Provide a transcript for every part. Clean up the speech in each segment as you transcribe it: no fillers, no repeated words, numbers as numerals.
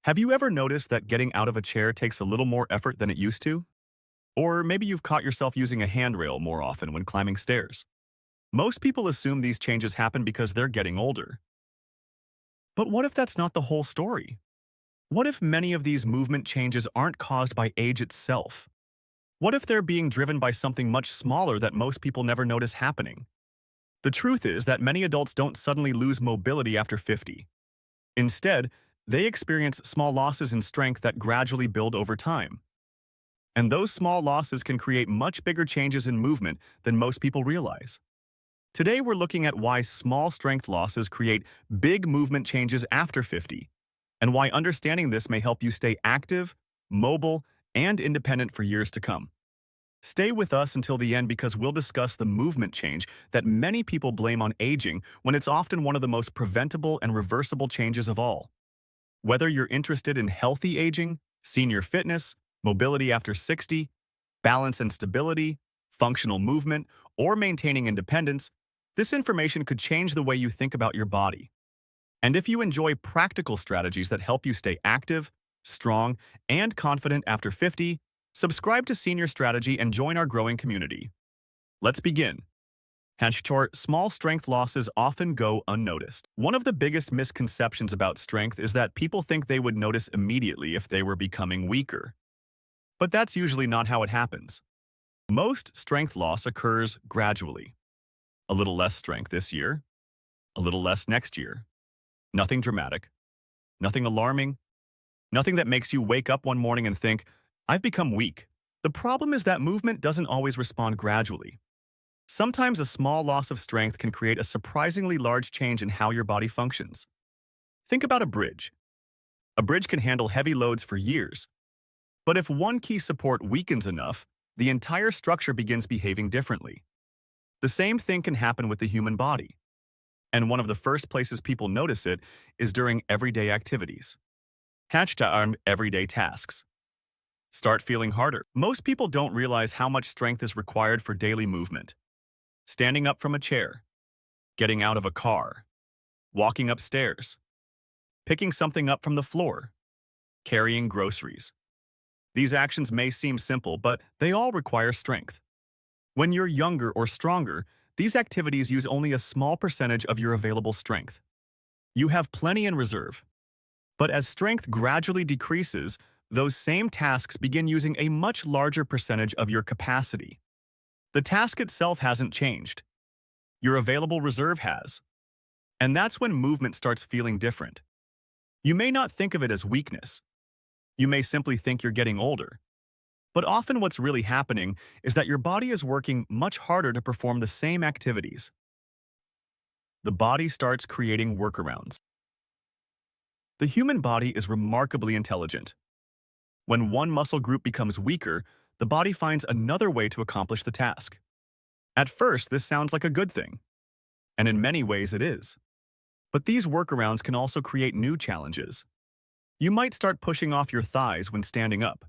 Have you ever noticed that getting out of a chair takes a little more effort than it used to? Or maybe you've caught yourself using a handrail more often when climbing stairs. Most people assume these changes happen because they're getting older. But what if that's not the whole story? What if many of these movement changes aren't caused by age itself? What if they're being driven by something much smaller that most people never notice happening? The truth is that many adults don't suddenly lose mobility after 50. Instead, they experience small losses in strength that gradually build over time. And those small losses can create much bigger changes in movement than most people realize. Today, we're looking at why small strength losses create big movement changes after 50, and why understanding this may help you stay active, mobile, and independent for years to come. Stay with us until the end because we'll discuss the movement change that many people blame on aging when it's often one of the most preventable and reversible changes of all. Whether you're interested in healthy aging, senior fitness, mobility after 60, balance and stability, functional movement, or maintaining independence, this information could change the way you think about your body. And if you enjoy practical strategies that help you stay active, strong, and confident after 50, subscribe to Senior Strategy and join our growing community. Let's begin. Small strength losses often go unnoticed. One of the biggest misconceptions about strength is that people think they would notice immediately if they were becoming weaker. But that's usually not how it happens. Most strength loss occurs gradually. A little less strength this year, a little less next year. Nothing dramatic, nothing alarming, nothing that makes you wake up one morning and think, I've become weak. The problem is that movement doesn't always respond gradually. Sometimes a small loss of strength can create a surprisingly large change in how your body functions. Think about a bridge. A bridge can handle heavy loads for years. But if one key support weakens enough, the entire structure begins behaving differently. The same thing can happen with the human body. And one of the first places people notice it is during everyday activities. Everyday tasks. Start feeling harder. Most people don't realize how much strength is required for daily movement. Standing up from a chair, getting out of a car, walking upstairs, picking something up from the floor, carrying groceries. These actions may seem simple, but they all require strength. When you're younger or stronger, these activities use only a small percentage of your available strength. You have plenty in reserve. But as strength gradually decreases, those same tasks begin using a much larger percentage of your capacity. The task itself hasn't changed. Your available reserve has. And that's when movement starts feeling different. You may not think of it as weakness. You may simply think you're getting older. But often what's really happening is that your body is working much harder to perform the same activities. The body starts creating workarounds. The human body is remarkably intelligent. When one muscle group becomes weaker, the body finds another way to accomplish the task. At first, this sounds like a good thing. And in many ways it is. But these workarounds can also create new challenges. You might start pushing off your thighs when standing up,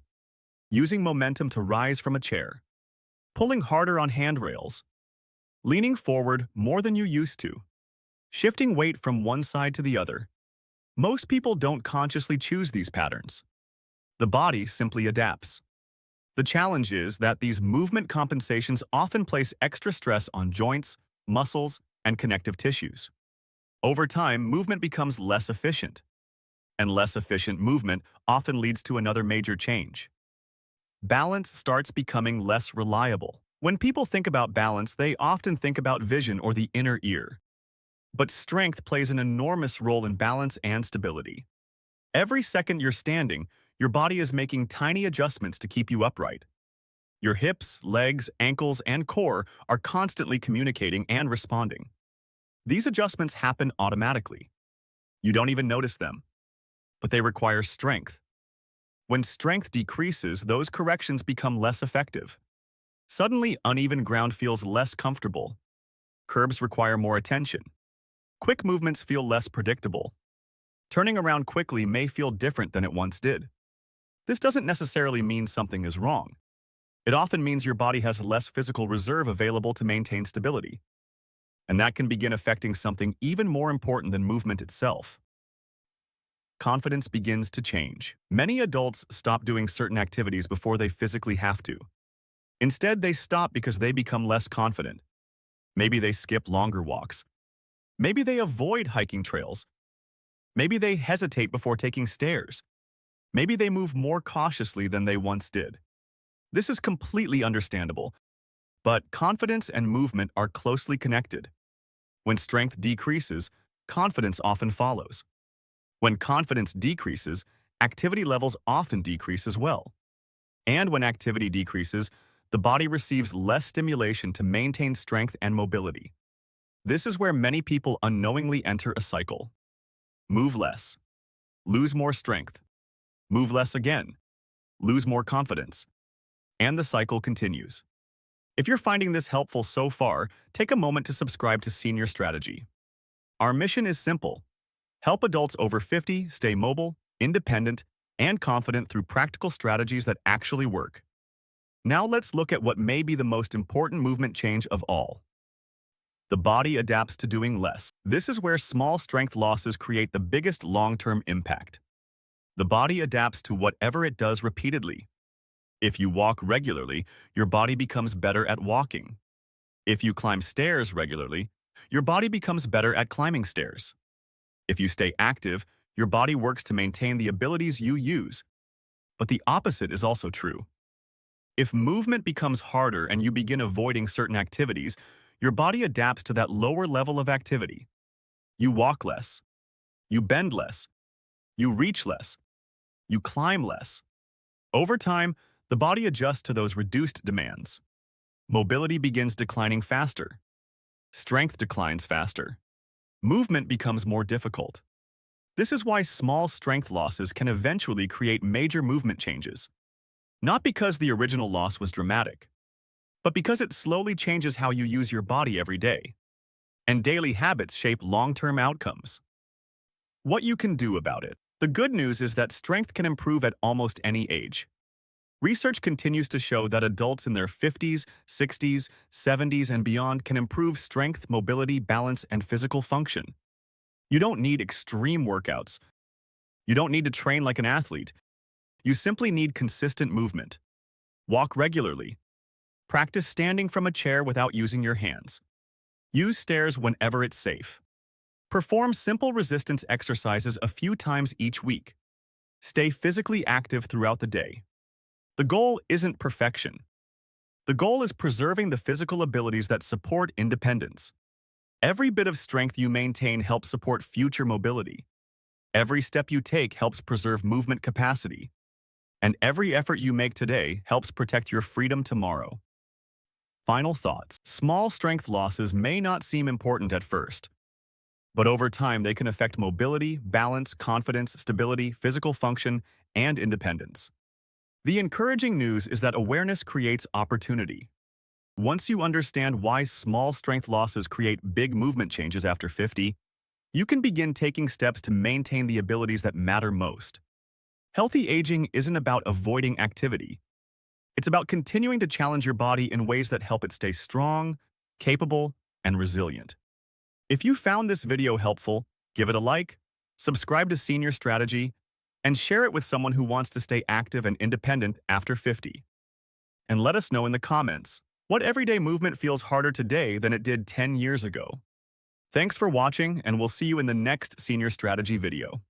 using momentum to rise from a chair, pulling harder on handrails, leaning forward more than you used to, shifting weight from one side to the other. Most people don't consciously choose these patterns. The body simply adapts. The challenge is that these movement compensations often place extra stress on joints, muscles, and connective tissues. Over time, movement becomes less efficient. And less efficient movement often leads to another major change. Balance starts becoming less reliable. When people think about balance, they often think about vision or the inner ear. But strength plays an enormous role in balance and stability. Every second you're standing, your body is making tiny adjustments to keep you upright. Your hips, legs, ankles, and core are constantly communicating and responding. These adjustments happen automatically. You don't even notice them, but they require strength. When strength decreases, those corrections become less effective. Suddenly, uneven ground feels less comfortable. Curbs require more attention. Quick movements feel less predictable. Turning around quickly may feel different than it once did. This doesn't necessarily mean something is wrong. It often means your body has less physical reserve available to maintain stability. And that can begin affecting something even more important than movement itself. confidence begins to change. Many adults stop doing certain activities before they physically have to. Instead, they stop because they become less confident. Maybe they skip longer walks. Maybe they avoid hiking trails. Maybe they hesitate before taking stairs. Maybe they move more cautiously than they once did. This is completely understandable, but confidence and movement are closely connected. When strength decreases, confidence often follows. When confidence decreases, activity levels often decrease as well. And when activity decreases, the body receives less stimulation to maintain strength and mobility. This is where many people unknowingly enter a cycle. Move less. Lose more strength. Move less again. Lose more confidence. And the cycle continues. If you're finding this helpful so far, take a moment to subscribe to Senior Strategy. Our mission is simple. Help adults over 50 stay mobile, independent, and confident through practical strategies that actually work. Now let's look at what may be the most important movement change of all. The body adapts to doing less. This is where small strength losses create the biggest long-term impact. The body adapts to whatever it does repeatedly. If you walk regularly, your body becomes better at walking. If you climb stairs regularly, your body becomes better at climbing stairs. If you stay active, your body works to maintain the abilities you use. But the opposite is also true. If movement becomes harder and you begin avoiding certain activities, your body adapts to that lower level of activity. You walk less. You bend less. You reach less. You climb less. Over time, the body adjusts to those reduced demands. Mobility begins declining faster. Strength declines faster. Movement becomes more difficult. This is why small strength losses can eventually create major movement changes. Not because the original loss was dramatic, but because it slowly changes how you use your body every day. And daily habits shape long-term outcomes. What you can do about it. The good news is that strength can improve at almost any age. Research continues to show that adults in their 50s, 60s, 70s, and beyond can improve strength, mobility, balance, and physical function. You don't need extreme workouts. You don't need to train like an athlete. You simply need consistent movement. Walk regularly. Practice standing from a chair without using your hands. Use stairs whenever it's safe. Perform simple resistance exercises a few times each week. Stay physically active throughout the day. The goal isn't perfection. The goal is preserving the physical abilities that support independence. Every bit of strength you maintain helps support future mobility. Every step you take helps preserve movement capacity. And every effort you make today helps protect your freedom tomorrow. Final thoughts. Small strength losses may not seem important at first, but over time they can affect mobility, balance, confidence, stability, physical function, and independence. The encouraging news is that awareness creates opportunity. Once you understand why small strength losses create big movement changes after 50, you can begin taking steps to maintain the abilities that matter most. Healthy aging isn't about avoiding activity. It's about continuing to challenge your body in ways that help it stay strong, capable, and resilient. If you found this video helpful, give it a like, subscribe to Senior Strategy, and share it with someone who wants to stay active and independent after 50. And let us know in the comments, what everyday movement feels harder today than it did 10 years ago? Thanks for watching, and we'll see you in the next Senior Strategy video.